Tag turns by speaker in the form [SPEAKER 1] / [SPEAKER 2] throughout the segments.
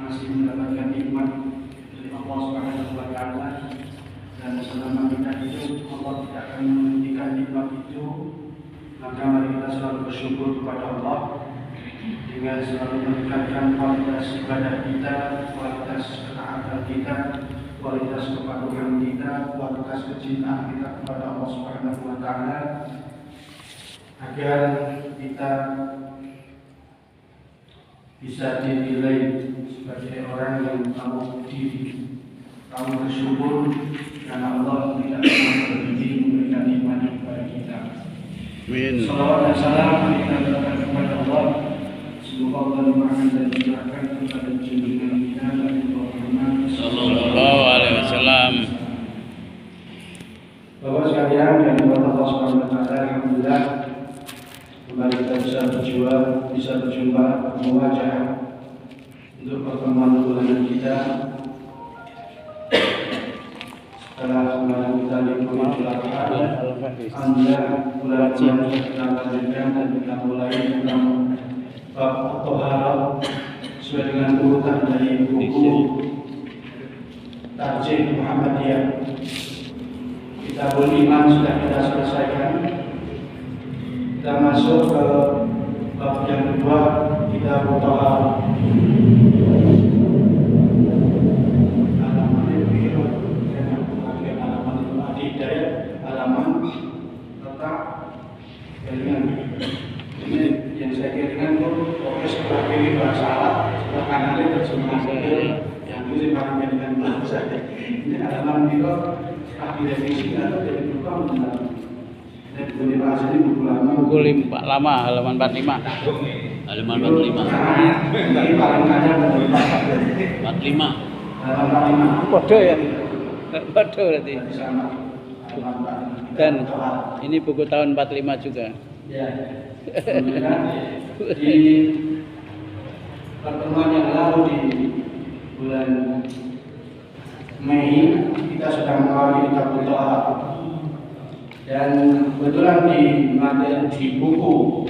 [SPEAKER 1] masih mendapatkan nikmat dari Allah Subhanahu wa taala, dan selama kita hidup Allah tidak akan menghentikan nikmat itu. Maka mari kita selalu bersyukur kepada Allah dengan selalu meningkatkan kualitas ibadah kita, kualitas ketaatan kita, kualitas kepatuhan kita, kualitas kecintaan kita kepada Allah Subhanahu wa taala, agar kita bisa dinilai sebagai orang yang tahu diri, tahu bersyukur karena Allah tidak pernah berhenti memberikan nikmat kepada kita.
[SPEAKER 2] Amin.
[SPEAKER 1] Salawat dan salam kita berikan kepada Allah. Semoga Allah limpahkan dan curahkan kepada junjungan kita Nabi Muhammad
[SPEAKER 2] Sallallahu alaihi wasallam.
[SPEAKER 1] Bapak sekalian dan Allah Subhanahu wa taala, alhamdulillah kembali kita bisa berjumpa bertemu wajah untuk pertemuan bulanan kita setelah kemarin kita libur Idul Adha. Alhamdulillah bulan yang kita lanjutkan dan kita mulai tentang bab Thaharah sesuai dengan urutan dari buku Tarjih Muhammadiyah. Kitabul Iman sudah kita selesaikan. Kita masuk ke bab yang kedua, Kitabul Thaharah. Halaman itu halaman itu Adidayah, halaman letak jaringan. Ini yang saya kirakan itu oke, sebelah kiri bahasa Arab, sebelah kanan itu terjemahan yang ini paling jaringan bahasa. Ini halaman itu didefinisikan atau jadi buka mengenal. Buku bahasa ini buku lama.
[SPEAKER 2] Buku lama, halaman 45. Halaman 45.
[SPEAKER 1] Ini paling kanan dari
[SPEAKER 2] 45.
[SPEAKER 1] halaman 45.
[SPEAKER 2] Podo ya. Podo berarti.
[SPEAKER 1] Sama.
[SPEAKER 2] Dan ini buku tahun 45 juga.
[SPEAKER 1] Ya. Kemudian di pertemuan yang lalu di bulan Mei kita sudah mengawali Kitabul Thaharah. Dan kebetulan di materi di buku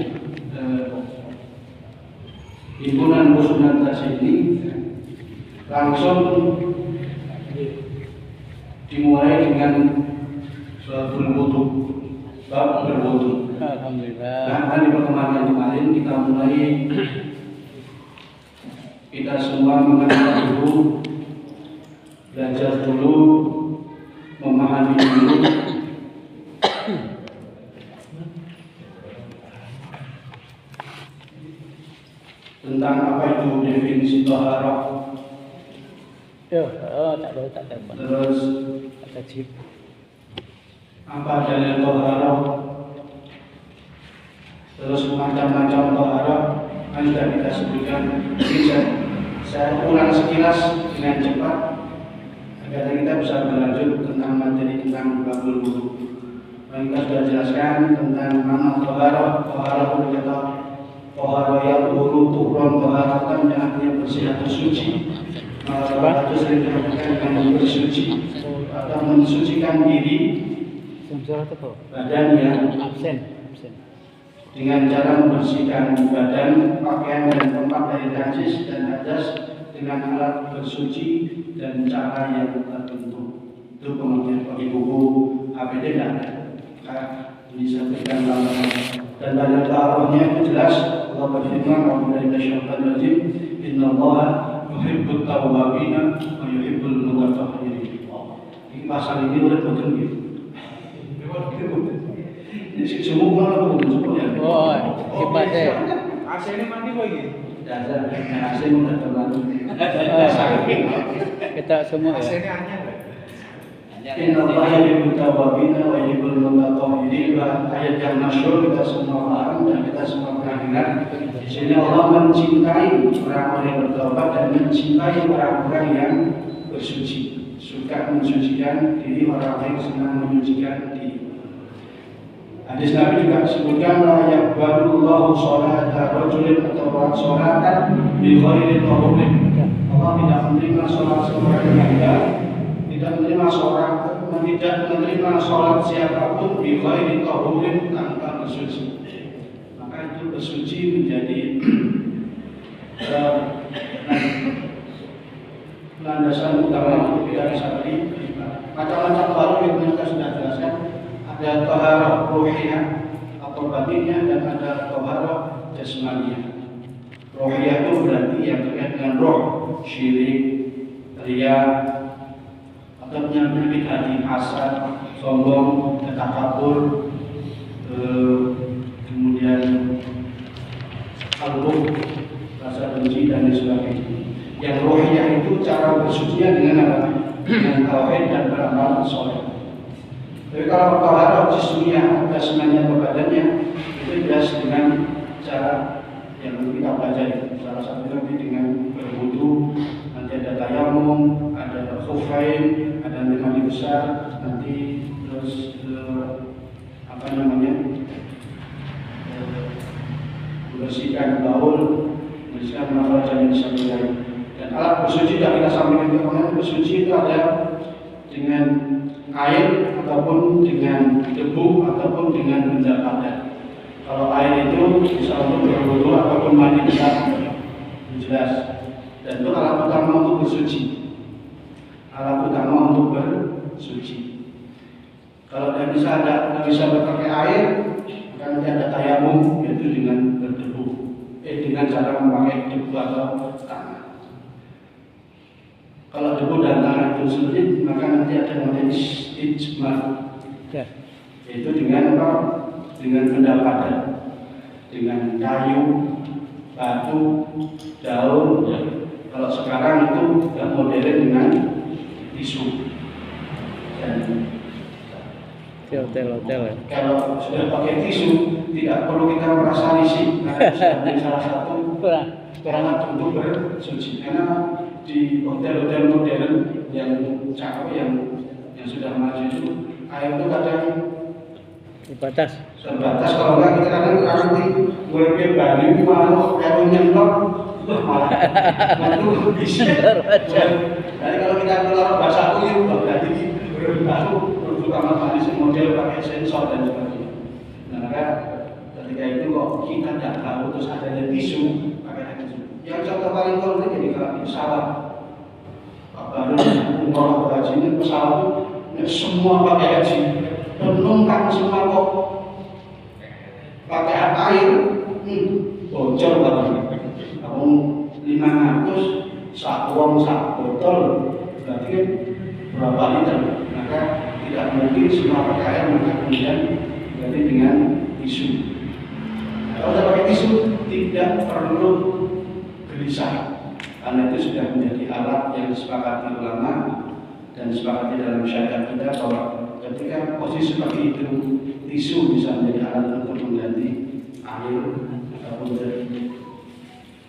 [SPEAKER 1] himpunan Musnad ini langsung dimulai dengan suatul wudu, bab berwudu.
[SPEAKER 2] Alhamdulillah.
[SPEAKER 1] Nah, di pertemuan yang kemarin kita mulai, kita semua mengenal dulu, belajar dulu, memahami dulu tentang apa itu definisi Thaharah.
[SPEAKER 2] Tak tahu.
[SPEAKER 1] Terus
[SPEAKER 2] Tak cip.
[SPEAKER 1] apa dalil Thaharah. Terus macam-macam Thaharah kan sudah kita sebutkan. Saya ulang sekilas dengan cepat agar kita bisa berlanjut tentang materi tentang babul wudu. Kita sudah jelaskan tentang mana Thaharah. Thaharah itu kata Thaharah yang buru turun Thaharatan, yang artinya bersih atau suci. Thaharah itu sering diartikan dengan bersuci atau mensucikan diri badan yang
[SPEAKER 2] Absen.
[SPEAKER 1] dengan cara membersihkan badan, pakaian dan tempat dari najis dan hadas dengan alat bersuci dan cara yang tertentu. Itu pengertian bagi buku APD dan disampaikan lama. Dan dalam Thaharahnya itu jelas Allah berfirman, "A'udzu billahi innallaha yuhibbut tawwabina wa yuhibbul mutatahhirin." Ini pasal ini udah betul gitu. Ini semua orang betul semua ya.
[SPEAKER 2] Oh, kipas
[SPEAKER 3] AC ini mati lagi.
[SPEAKER 1] Dasar AC udah terlalu.
[SPEAKER 2] kita semua
[SPEAKER 3] AC
[SPEAKER 2] ya.
[SPEAKER 3] ini anyar.
[SPEAKER 1] Innallaha yuhibbut tawwabina wa yuhibbul mutatahhirin. Ayat yang masyhur kita semua paham dan kita semua pernah dengar. Di sini Allah mencintai orang-orang yang bertaubat dan mencintai orang-orang yang bersuci. Suka mensucikan diri, orang-orang yang senang menyucikan diri. Hadis Nabi juga disebutkan la yaqbalullahu sholata rajulin atau sholatan bi ghairi tahurin. Allah tidak menerima sholat seorang hamba, tidak menerima sholat siapapun bi ghairi tahurin, tanpa bersuci. Maka itu bersuci menjadi landasan utama untuk tidak bisa beribadah. Macam-macam baru yang kita sudah jelaskan. Ada taharah ruhiyah atau batinnya dan ada taharah jasmaniyah. Ruhiyah itu berarti yang terkait dengan roh, syirik, riya, atau penyakit hati, hasad, sombong, takabur, kemudian kalbu, rasa benci dan sebagainya. Yang rohiyah itu cara bersucinya dengan apa? Dengan tauhid dan beramal soleh. Tapi kalau taharah jismiyah, jasmaniah badannya, itu jelas dengan cara yang kita pelajari. Salah satu nanti dengan berwudu, nanti ada tayamum, ada khufain, ada mandi besar, nanti terus membersihkan baul, membersihkan nafas dan sebagainya. Dan alat bersuci yang kita sampaikan ke kemarin, bersuci itu ada dengan air ataupun dengan debu ataupun dengan benda padat. Kalau air itu bisa untuk berwudu ataupun mandi besar, jelas. Dan itu alat utama untuk bersuci. Alat utama untuk bersuci. Kalau tidak bisa berpakai air, maka nanti ada tayamum, yaitu dengan berdebu, dengan cara memakai debu atau tangan. Kalau debu dan tangan itu sulit, maka nanti ada namanya istijmar, yaitu dengan apa? Dengan benda padat, dengan kayu, batu, daun. Kalau sekarang itu yang modern dengan tisu. Dan
[SPEAKER 2] hotel.
[SPEAKER 1] kalau sudah pakai tisu, tidak perlu kita merasa risih, karena itu sudah menjadi salah satu alat untuk bersuci. Karena di hotel-hotel modern yang cakep, yang sudah maju itu, air itu kadang
[SPEAKER 2] terbatas.
[SPEAKER 1] Kalau enggak kita kadang nanti mulai bani itu malah kayak nyentok, malah itu bisa. Jadi kalau kita keluar bahasa itu berarti baru kamar mandi model pakai sensor dan sebagainya. Nah, maka ketika itu kok kita tidak tahu terus adanya tisu, pakai tisu. Yang contoh paling konkret jadi kalau pesawat, baru umroh atau haji ini pesawat itu semua pakai haji, penumpang semua kok pakai air, bocor banget. Kamu 500 sak botol, berarti kan berapa liter? Maka tidak mungkin semua pakai air, maka kemudian berarti dengan tisu. Kalau tidak pakai tisu tidak perlu gelisah, karena itu sudah menjadi alat yang disepakati ulama dan disepakati dalam syariat kita bahwa ketika posisi seperti itu tisu bisa menjadi alat untuk mengganti air ataupun dari.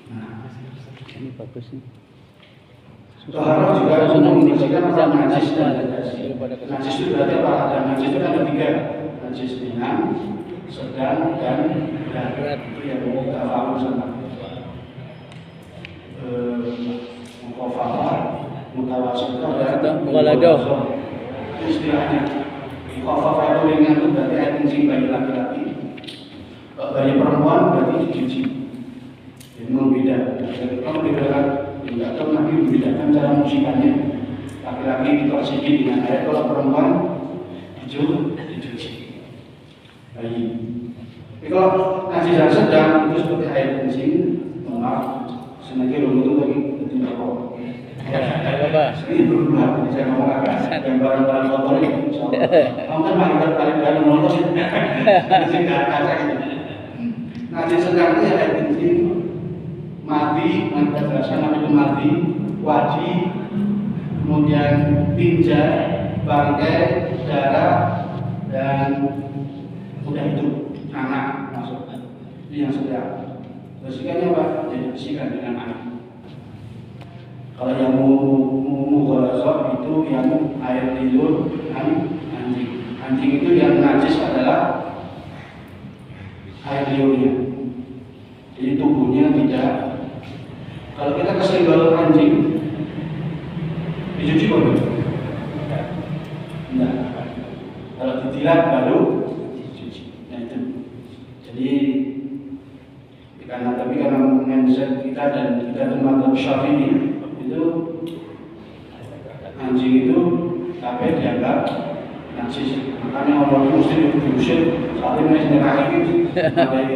[SPEAKER 1] Nah,
[SPEAKER 2] Ini bagus nih.
[SPEAKER 1] Taharah juga untuk membersihkan orang najis dan najis. Najis itu berarti apa? Ada najis itu ada 3, najis ringan, sedang, dan berat. Itu yang kita paham sama. Mukhafafah, mutawasithah, dan
[SPEAKER 2] mughaladah.
[SPEAKER 1] Istilahnya mukhafafah itu ringan itu berarti air kencing bagi laki-laki, bagi perempuan berarti dicuci. Ini berbeda. Kalau dibedakan, tidak tahu nanti membedakan cara musikannya. Laki-laki dikorsiki dengan air, kalau perempuan dicuci. Baik. Tapi kalau najis yang sedang itu seperti air kencing, maaf, sengaja belum itu lagi tidak kok. Ini berubah, jadi saya ngomong agak yang barang-barang kotor ini. Kamu kan makin kali nonton, sehingga kaca itu. Najis sedang itu air kencing, mati, kita jelaskan apa itu mati, wadi, kemudian tinja, bangkai, darah, dan udah itu anak masuk. Ini yang sedang. Bersihkannya apa? Jadi bersihkan dengan air. Kalau yang mughalazah itu yang air liur dan anjing. Anjing itu yang najis adalah air liurnya. Jadi tubuhnya tidak. Kalau kita kesenggol anjing, dicuci boleh? Tidak. Kalau ditilat baru dicuci. Nah itu. Jadi karena mindset kita dan kita itu madzhab Syafi'i itu najis. Makanya orang mesti diusir saat ini sebenarnya ini mulai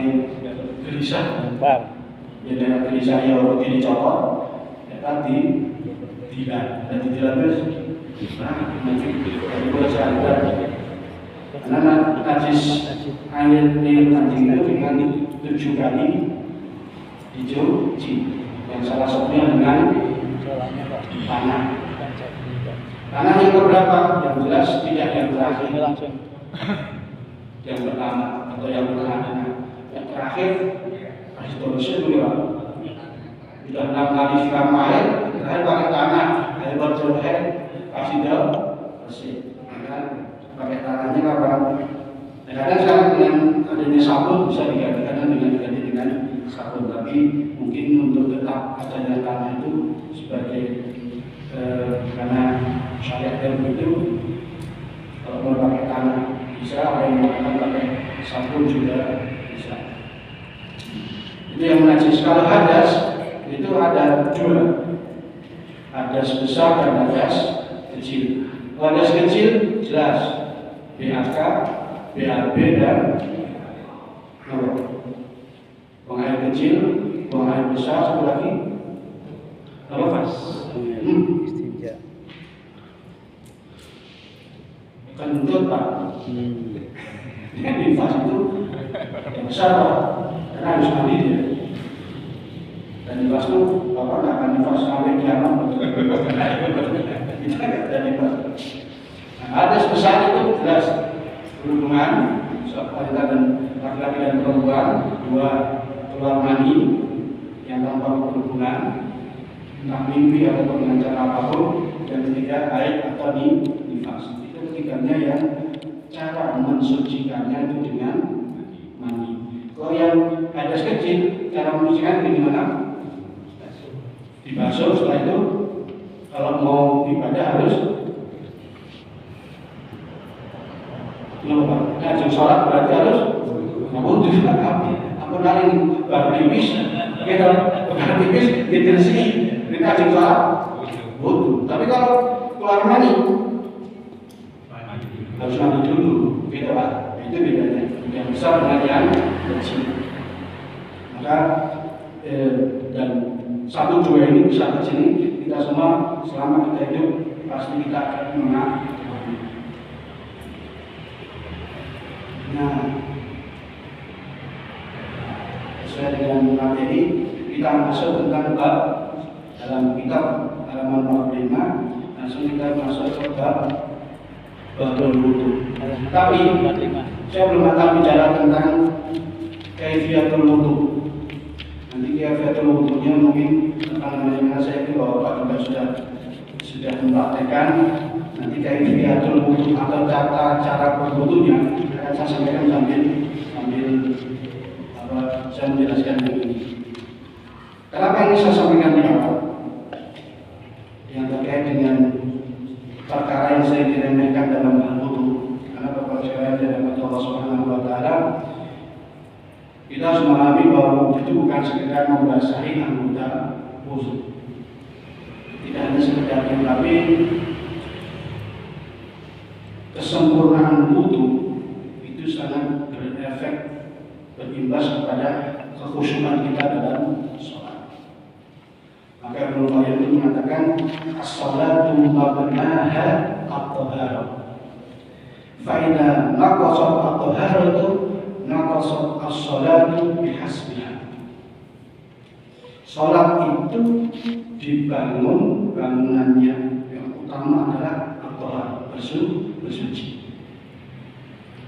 [SPEAKER 1] gelisah. Ya dengan gelisah ya orang ini copot, ya tadi tidak dan tidak terus. Nah, nanti kita sadar. Karena najis air kencing itu dengan 7 kali dicuci. Yang salah satunya dengan tanah. Tanah yang keberapa? Yang jelas tidak yang terakhir. Yang pertama atau yang tengah. Yang terakhir kasih terusnya dulu. Sudah 6 kali siram air, terakhir pakai tanah. Air bercerai kasih daun bersih. Maka pakai tanahnya kapan? Kadang sekarang dengan adanya sabun bisa digantikan dengan sabun, tapi mungkin untuk tetap adanya tanah itu sebagai karena syariat yang itu kalau mau pakai tanah bisa, ada yang menggunakan pakai sabun juga bisa. Itu yang najis. Kalau hadas itu ada 2, hadas besar dan hadas kecil. Kalau hadas kecil jelas BAK, BAB dan buang air kecil, buang air besar, satu lagi apa mas?
[SPEAKER 2] Istinja.
[SPEAKER 1] Bukan nuntut pak. Nifas itu yang besar pak, karena harus mandi dia. Dan nifas itu bapak nggak akan nifas sampai kiamat. Kita nggak ada nifas. Nah, ada sebesar itu jelas berhubungan wanita dan laki-laki dan perempuan, 2 keluar mani yang tanpa berhubungan, entah mimpi atau dengan cara apapun, dan ketiga haid atau nifas. Itu ketiganya yang cara mensucikannya itu dengan mani. Kalau yang hadas kecil, cara mensucikan bagaimana? Dibasuh, setelah itu kalau mau ibadah harus ngajeng sholat berarti harus wudhu. Aku nari baru tipis, gitu, baru tipis, dibersih, ini ngajeng sholat wudhu. Tapi kalau keluar mani harus mandi dulu, gitu pak. Itu bedanya yang besar dengan yang kecil. Maka dan 1-2 ini besar kecil ini kita semua selama kita hidup pasti kita akan mengenal. Nah, sesuai dengan materi kita masuk tentang bab dalam kitab halaman 45, langsung kita masuk ke bab wudhu. Tapi saya belum akan bicara tentang kaifiyatul wudhu. Nanti kaifiyatul wudhunya mungkin karena saya itu bahwa Pak juga sudah mempraktekkan. Nanti kaifiyatul wudhu atau cara berwudhunya akan saya sampaikan sambil saya menjelaskan ini. Kenapa ini saya sampaikan di awal? Yang terkait dengan perkara yang saya diremehkan dalam hal wudhu. Karena Bapak sekalian dari Allah Subhanahu Wa Taala, kita harus memahami bahwa wudhu itu bukan sekedar membasahi anggota wudhu. Tidak hanya sekedar itu, tapi kesempurnaan wudhu itu sangat berefek, berimbas kepada kekhusyukan kita dalam sholat. Maka Ibnu Qayyim itu mengatakan as-sholatu mabnaha at-taharah. Fa idza naqasat at-taharatu naqasat as-sholatu bihasbiha. Sholat itu dibangun, bangunannya yang utama adalah at-taharah, bersuci.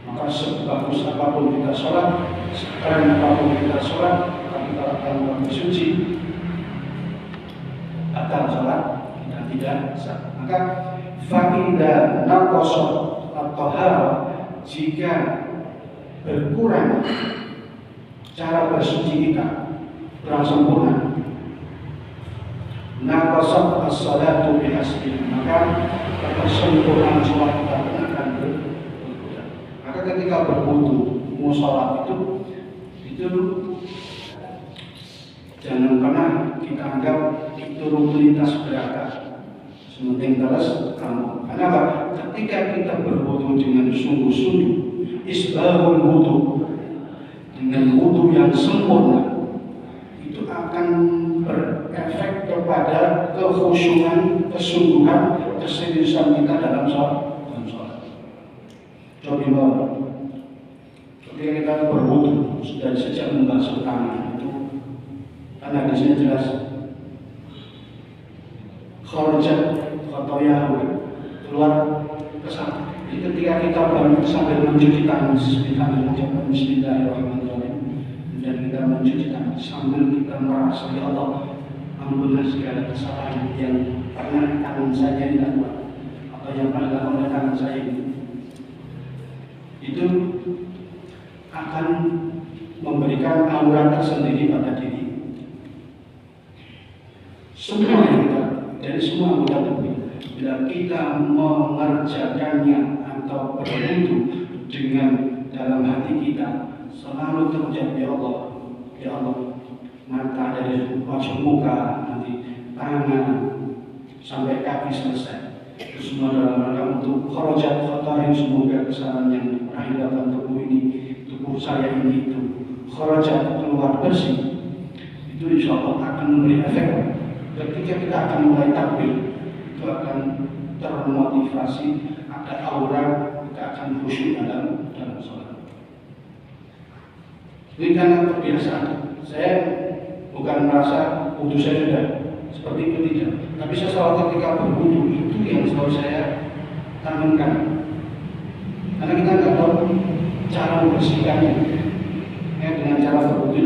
[SPEAKER 1] Maka sebagus apapun kita sholat, sekeren apapun kita sholat, tapi kalau tanpa bersuci, batal sholat kita tidak sah. Maka fa'idha naqasat at-taharah, jika berkurang cara bersuci kita, kurang sempurna, naqasat as-salatu bihasbiha, maka kesempurnaan sholat kita akan berkurang. Maka ketika berwudu mau sholat itu jangan pernah kita anggap itu rutinitas belaka. Sementing terus kamu. Kenapa? Ketika kita berwudu dengan sungguh-sungguh, isbahul wudu, dengan wudu yang sempurna, itu akan berefek kepada kekhusyuan, kesungguhan, keseriusan kita dalam sholat. Coba ketika kita berwudu sudah sejak membasuh tangan itu, karena di sini jelas kharajat khotoyahu, keluar kesalahan. Jadi ketika kita sambil mencuci tangan, sambil mengucapkan Bismillahirrahmanirrahim, dan kita mencuci tangan sambil kita merasa, ya Allah, ampunlah segala kesalahan yang pernah tangan saya ini lakukan atau yang pernah dilakukan oleh tangan saya ini, itu akan memberikan aura tersendiri pada diri. Semua yang kita, dari semua anggota tubuh, bila kita mengerjakannya atau berwudu dengan dalam hati kita selalu terucap, ya Allah, mata dari wajah muka, nanti tangan sampai kaki selesai, itu semua dalam rangka untuk kharajat khotoyahu, semoga kesalahan yang pernah dilakukan tubuh ini, tubuh saya ini, itu kharajat, keluar bersih. Itu insya Allah akan memberi efek. Ketika kita akan mulai takbir, itu akan termotivasi, ada aura, kita akan khusyuk dalam sholat. Ini karena kebiasaan. Saya bukan merasa wudu saya sudah seperti itu, tidak. Tapi saya selalu ketika berwudu itu yang selalu saya tanamkan. Karena kita nggak tahu cara membersihkannya. Dengan cara berwudu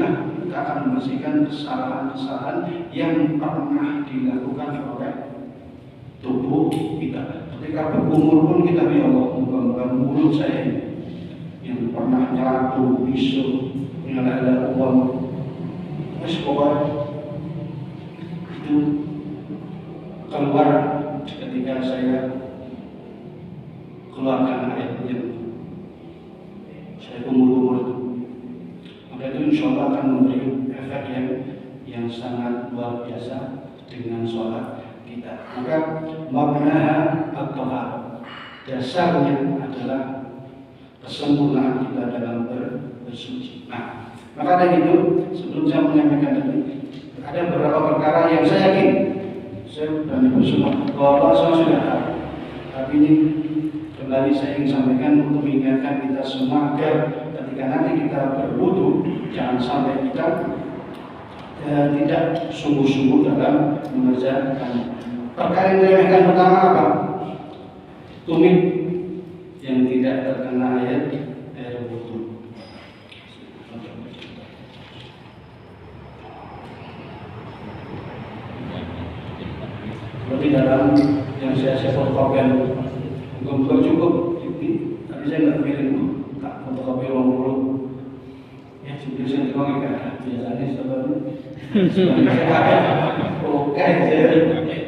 [SPEAKER 1] kita akan membersihkan kesalahan-kesalahan yang pernah dilakukan oleh tubuh kita. Ketika berumur pun kita, ya Allah, moga-moga mulut saya ini yang pernah nyatu, bisu, yang ada uang, itu keluar ketika saya keluarkan air yang saya kumur-kumur itu. Maka itu insya Allah akan memberi efek yang sangat luar biasa dengan sholat kita. Maka makna at-thaharah, dasarnya adalah kesempurnaan kita dalam bersuci. Nah, maka dari itu sebelum saya menyampaikan tadi, ada beberapa perkara yang saya yakin, saya berani bersumpah bahwa Allah sudah tahu. Tapi ini kembali saya ingin sampaikan untuk mengingatkan kita semua agar ketika nanti kita berwudu, jangan sampai kita tidak sungguh-sungguh dalam mengerjakan. Perkara yang diremehkan pertama apa? Tumit yang tidak terkena air wudu. Seperti dalam yang saya fotokopikan, bukan cukup. Tapi saya nggak pilih tak fotokopi uang dulu. Ya, jadi saya tuang kan biasanya sebenarnya oke,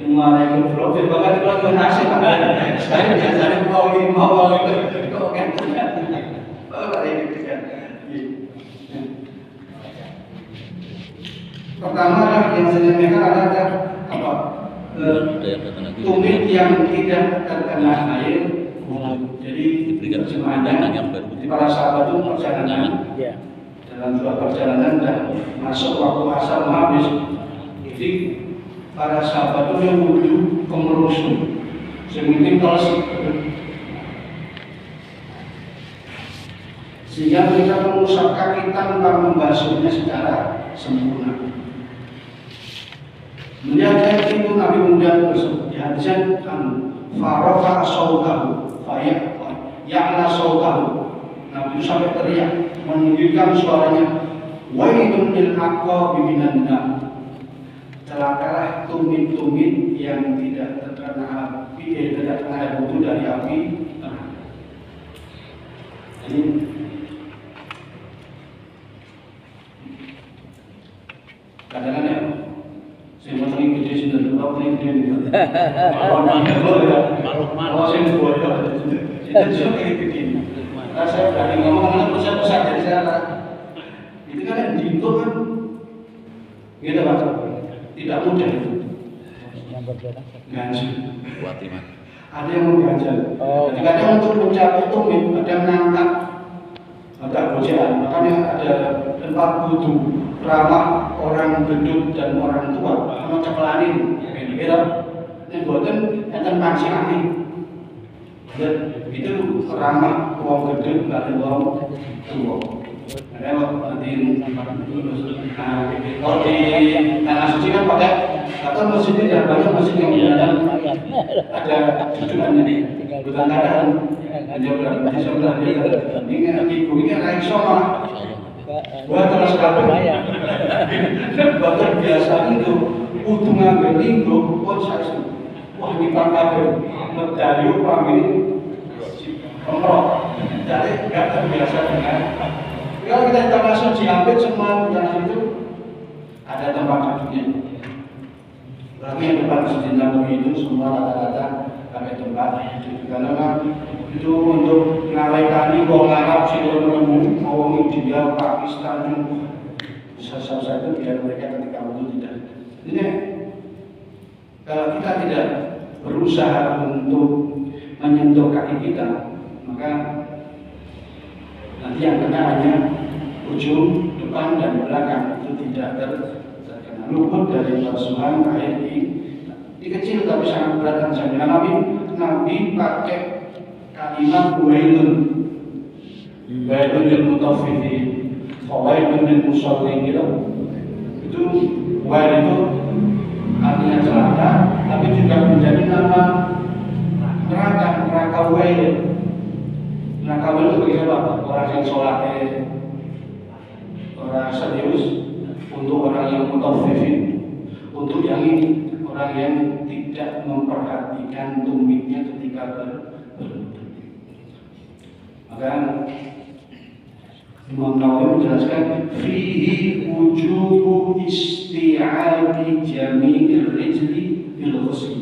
[SPEAKER 1] mulai berprofil bahkan kalau berhasil, saya biasanya mau itu kok kan? Pertama yang saya sampaikan adalah apa? Tumit yang tidak terkena air. Jadi semuanya para sahabat itu perjalanan dalam sebuah perjalanan dan masuk waktu asar habis. Jadi para sahabat itu yang menuju ke merusuk, sementing kelas, sehingga kita mengusap kaki tanpa membasuhnya secara sempurna. Melihat itu Nabi kemudian bersabda di hadisnya, farofa sautahu, ya'la sautahu. Nabi itu sampai teriak, menunjukkan suaranya, wailun lil aqabi minan nar. Celakalah tumit-tumit yang tidak terkena api, tidak terkena air wudu dari api. Jadi kadang-kadang saya mau sering gede sih, dan kalau sering gede nih, kalau saya buat itu juga kayak begini. Nah, saya berani ngomong karena pusat-pusat dari saya. Itu kan yang dihitung kan, gitu Pak. Tidak mudah itu. ganjil.
[SPEAKER 2] Watimah.
[SPEAKER 1] Ada yang mengganjal.
[SPEAKER 2] Oh.
[SPEAKER 1] Jadi kadang untuk mencapai tumit, ada yang mengangkat agak gojaan. Makanya ada tempat wudhu ramah orang gendut dan orang tua. Sama ceklanin, ini kira. Ini buatan enten pangsilannya. Dan itu ramah orang gendut dan orang tua. Kalau di tanah suci kan pakai atau masjidnya tidak banyak masjid yang menggunakan ada tujuannya bukan kadang di sebelah ini ibu ini naik sama buat terus kabel bahkan biasa itu untuk ngambil minggu pun saya wah ini pak kabel medali upah ini pengerok jadi nggak terbiasa dengan kalau kita di tanah suci hampir semua yang itu ada tempat duduknya. Berarti yang depan Masjid Nabawi itu semua rata-rata pakai tempat itu. Karena itu untuk ngalaikani wong Arab sing nemu wong India, Pakistan besar-besar itu biar mereka ketika itu tidak. Ini kalau kita tidak berusaha untuk menyentuh kaki kita, maka nanti yang kena hanya ujung, depan dan belakang itu tidak terkena luput dari basuhan air di kecil tapi sangat berat dan sangat Nabi pakai kalimat wailun lil mutaffifin wailun lil musallin gitu. Itu wail itu artinya celaka tapi juga menjadi nama neraka wail. Neraka wail itu bagi siapa? Orang yang sholatnya orang serius, untuk orang yang mutaffifin, untuk yang ini orang yang tidak memperhatikan tumitnya ketika berwudu. Maka Imam Nawawi menjelaskan fihi wujubu isti'adi jami'ir rijli bil ghusl.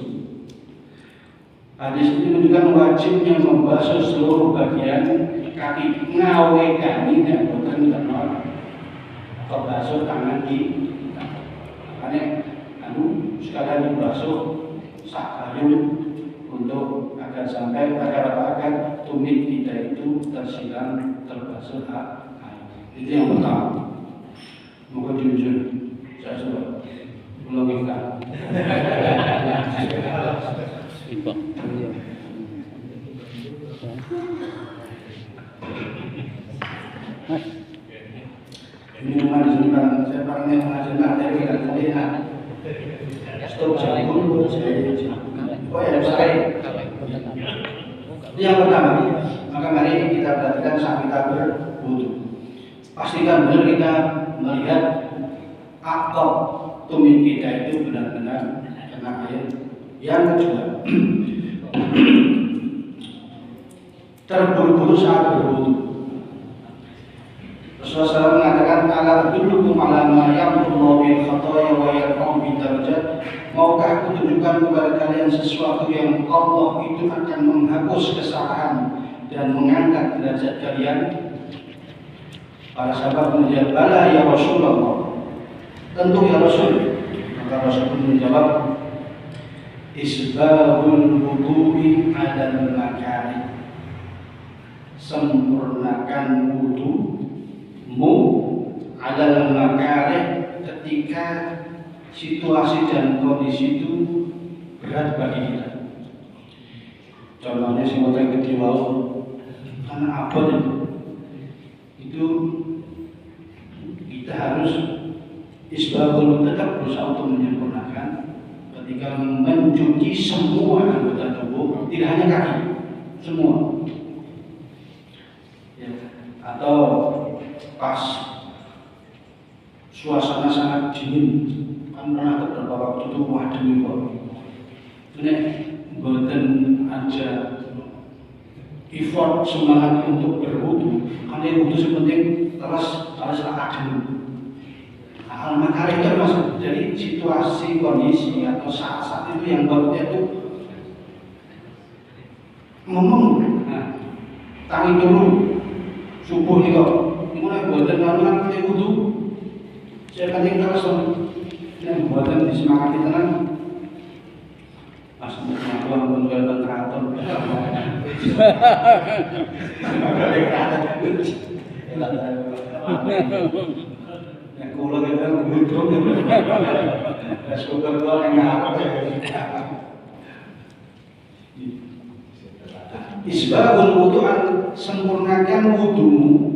[SPEAKER 1] Hadis ini menunjukkan wajibnya membasuh seluruh bagian kaki, ngawekani dan boten kenal kebasuh tangan di makanya sekalian dibasuh sakayun untuk agar sampai agar tumit kita itu tersiram terbasuh air. Itu yang pertama. Mungkin jujur saya sudah belum ikhlas. Minuman di sini saya pakai mengajar materi dan melihat stop jagung oh ya selesai. Yang pertama, maka mari kita perhatikan saat kita berwudu. Pastikan benar kita melihat aktor tumit kita itu benar-benar kena air. Yang kedua, terburu-buru saat berwudu. Rasulullah mengatakan ala dulukum ala ma yamhullahu bil khataya wa yarfa'u bid darajat. Maukah aku tunjukkan kepada kalian sesuatu yang Allah itu akan menghapus kesalahan dan mengangkat derajat kalian? Para sahabat menjawab, "Bala ya Rasulullah." Tentu ya Rasul. Maka Rasul menjawab, "Isbahul wudu'i 'alal makari." Sempurnakan wudu'mu adalah makare ketika situasi dan kondisi itu berat bagi kita. Contohnya si motor gede wau karena apa itu kita harus isbahul tetap berusaha untuk menyempurnakan ketika mencuci semua anggota tubuh, tidak hanya kaki, semua. Atau pas suasana sangat dingin, kan pernah beberapa waktu itu demi kok. Ini buatan aja effort semangat untuk berwudu, karena wudu sepenting terus adem. Al-makari termasuk jadi situasi kondisi atau saat-saat itu yang buatnya itu ngomong, tangi dulu. Subuh nih kok, mulai buatan lalu kita wudu. Saya kan yang terus yang buatan disemangati tenang. Pas aku ampun kelakuan keraton. Yang kulo kita ngudung. Syukur Tuhan yang ngapa. Isbahul wudu'an, sempurnakan wudumu.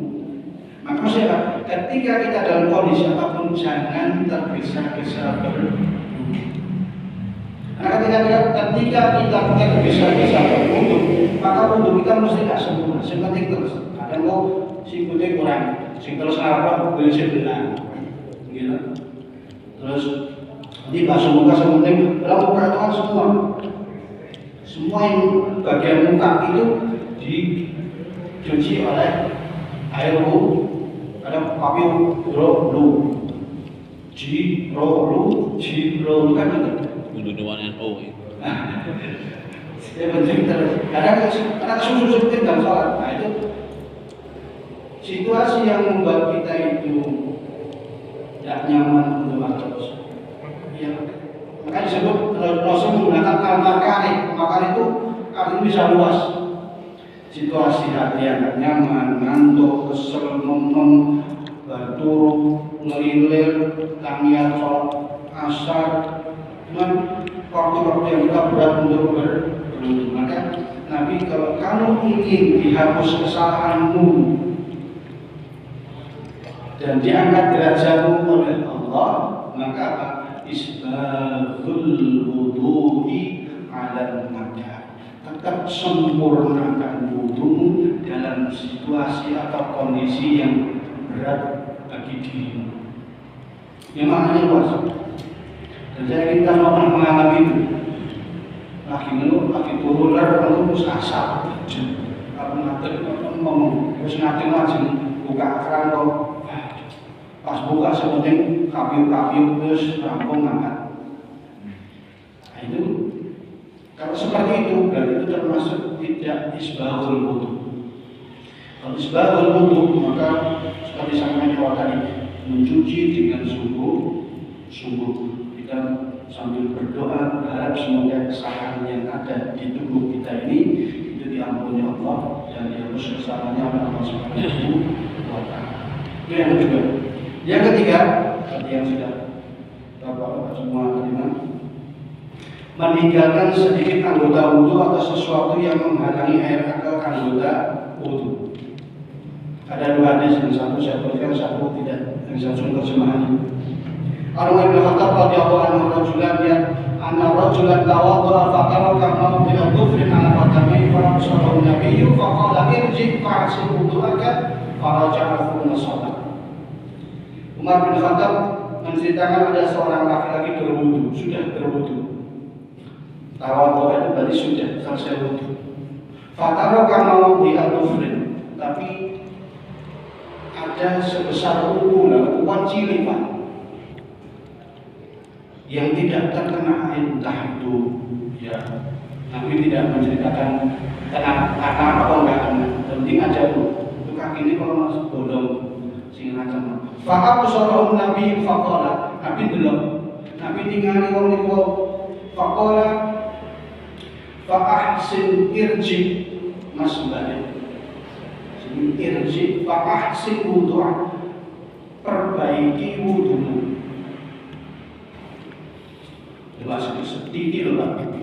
[SPEAKER 1] Maka maksudnya ketika kita dalam kondisi apapun jangan tergesa-gesa berwudu. Karena ketika kita tergesa-gesa berwudu, maka wudu kita mesti tidak sempurna. Yang penting terus. Kadang kok sikutnya kurang, sing terus apa beli sebelah, gitu. Terus nanti basuh muka sementing dalam muka itu kan semua yang bagian muka itu dicuci oleh air wudu. Ada papiu lu kan itu
[SPEAKER 2] Untuk dewan NU.
[SPEAKER 1] Ya penting terus. Kadang susu dalam sholat. Nah itu situasi yang membuat kita itu tidak nyaman untuk terus. Ya, makanya disebut Rasul menggunakan al-makari. Makari itu artinya bisa luas. Situasi hati yang tidak nyaman, ngantuk, kesel, ngomong, turu, ngelilir, tangian sholat asar, cuman waktu-waktu yang kita berat untuk berwudu. Maka Nabi kalau kamu ingin dihapus kesalahanmu dan diangkat derajatmu oleh Allah, maka apa? Isbahul wudu'i 'alal makan. Tetap sempurnakan wudumu dalam situasi atau kondisi yang berat bagi dirimu. Yang maknanya luas. Dan saya kita pernah mengalami itu. Lagi menurut, lagi turun lalu terus asap. Aku ngatur ngomong, terus ngatur lagi buka keran kok. Pas buka sepenting kapiu terus rampung angkat. Nah itu kalau seperti itu berarti itu termasuk tidak isbahul wudu. Kalau isbahul wudu maka seperti sampaikan tadi mencuci dengan sungguh kita sambil berdoa berharap semoga kesalahan yang ada di tubuh kita ini itu diampuni Allah dan dihapus kesalahannya oleh Allah Subhanahu wa Ta'ala. Itu yang kedua. Yang ketiga, tadi yang sudah Bapak semua terima, meninggalkan sedikit anggota wudu atau sesuatu yang menghalangi air ke anggota wudu. Ada dua hadis, yang satu saya berikan, satu tidak, yang satu terjemahan. Umar bin Khattab radhiyallahu anhu rajulan tawaddaa fataraka mawdi'a dhufrin 'ala qadamihi fa rasalahu an-nabiyyu fa qala irji' fa'sil wudu'aka fa raja'a thumma shalah. Umar bin Khattab menceritakan ada seorang laki-laki berwudu, sudah berwudu. Tawadhu itu berarti sudah selesai wudu. Fataraka mawdi'a dhufrin, tapi ada sebesar ukuran cilik Pak, yang tidak terkena air, entah itu ya Nabi tidak menceritakan kena apa enggak kena, penting aja itu kaki ini kalau masuk bolong sehingga kena. Fakab usahaum Nabi fakola, Nabi belum, Nabi tinggali wong niku fakola, fakahsin irji mas balik, irji fakahsin wudu'a, perbaiki wudumu. Jelas sedikit loh Pak.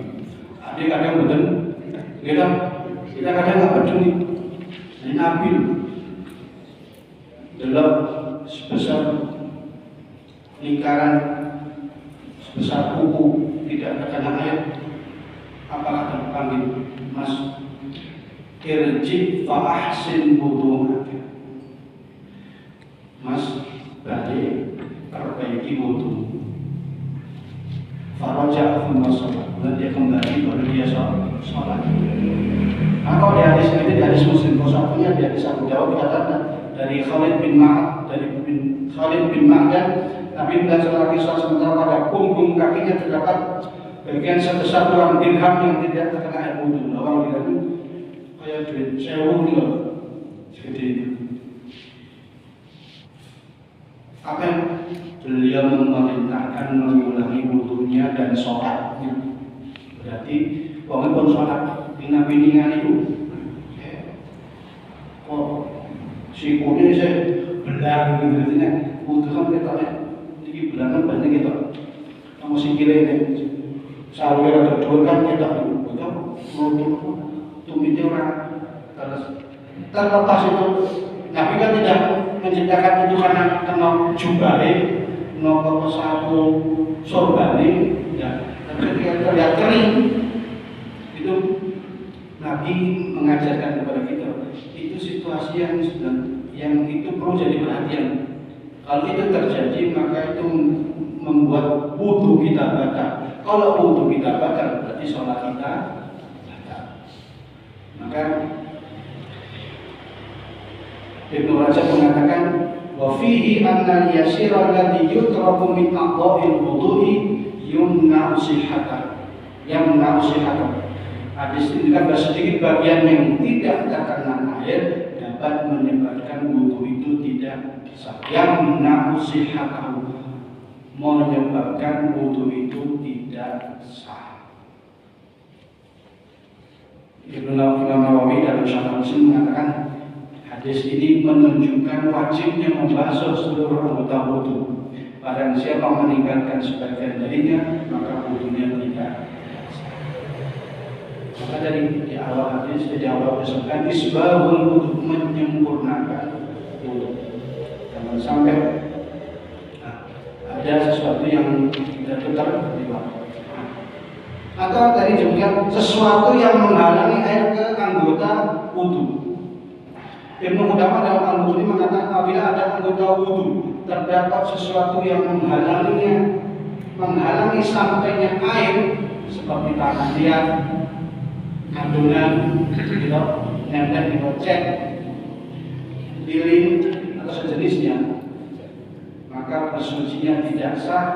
[SPEAKER 1] Ada kadang betul, kita kadang nggak peduli. Ini Nabi dalam sebesar lingkaran, sebesar kuku tidak terkena air. Apakah terpanggil Mas irji fa ahsin wudu'aka, Mas balik perbaiki wudu. Faraja thumma shalah, kemudian dia kembali baru dia sholat. Nah kalau di hadis ini, di hadis Muslim satunya, di hadis Abu Dawud dikatakan dari Khalid bin Ma'dan, Nabi bilang seorang kisah sementara pada punggung kakinya terdapat bagian sebesar uang dirham yang tidak terkena air wudu. Orang bilang kayak duit sewu nih loh, segede itu. Apa yang beliau memerintahkan mengulangi wudunya dan sholatnya. Berarti wong pun sholat piningan itu. Oh, si kuning saya belang gitu nih. Putusan kita ini belangan banyak gitu. Kamu si kira ini, sahur atau dua kan kita betul. Tumit orang terlepas itu. Nabi kan tidak menciptakan itu karena jubah, no sapu sorbani, ya. Tapi ketika terlihat kering, itu Nabi mengajarkan kepada kita. Itu situasi yang itu perlu jadi perhatian. Kalau itu terjadi maka itu membuat wudu kita batal. Kalau wudu kita batal berarti sholat kita batal. Maka Ibnu Rajab mengatakan wa fihi anna al-yasira alladhi yutraku min aqda'il wudu'i yumna'u sihhatan. Hadis ini kan sedikit bagian yang tidak terkena air dapat menyebabkan wudu itu tidak sah. Yumna'u sihhatan, menyebabkan wudu itu tidak sah. Ibnu Nawawi dalam Syarah Muslim mengatakan hadis ini menunjukkan wajibnya membasuh seluruh anggota wudu. Barang siapa meninggalkan sebagian darinya, maka wudunya tidak sah. Maka dari di awal hadis, di awal disebutkan isbahul wudu, menyempurnakan wudu. Jangan sampai ada sesuatu yang tidak terlibat. Atau tadi juga sesuatu yang menghalangi air ke anggota wudu. Ibnu Qudamah dalam Al-Mughni mengatakan apabila ada anggota wudu terdapat sesuatu yang menghalangi sampainya air seperti tanah liat, kandungan, nempel di gocek, lilin atau sejenisnya, maka bersucinya tidak sah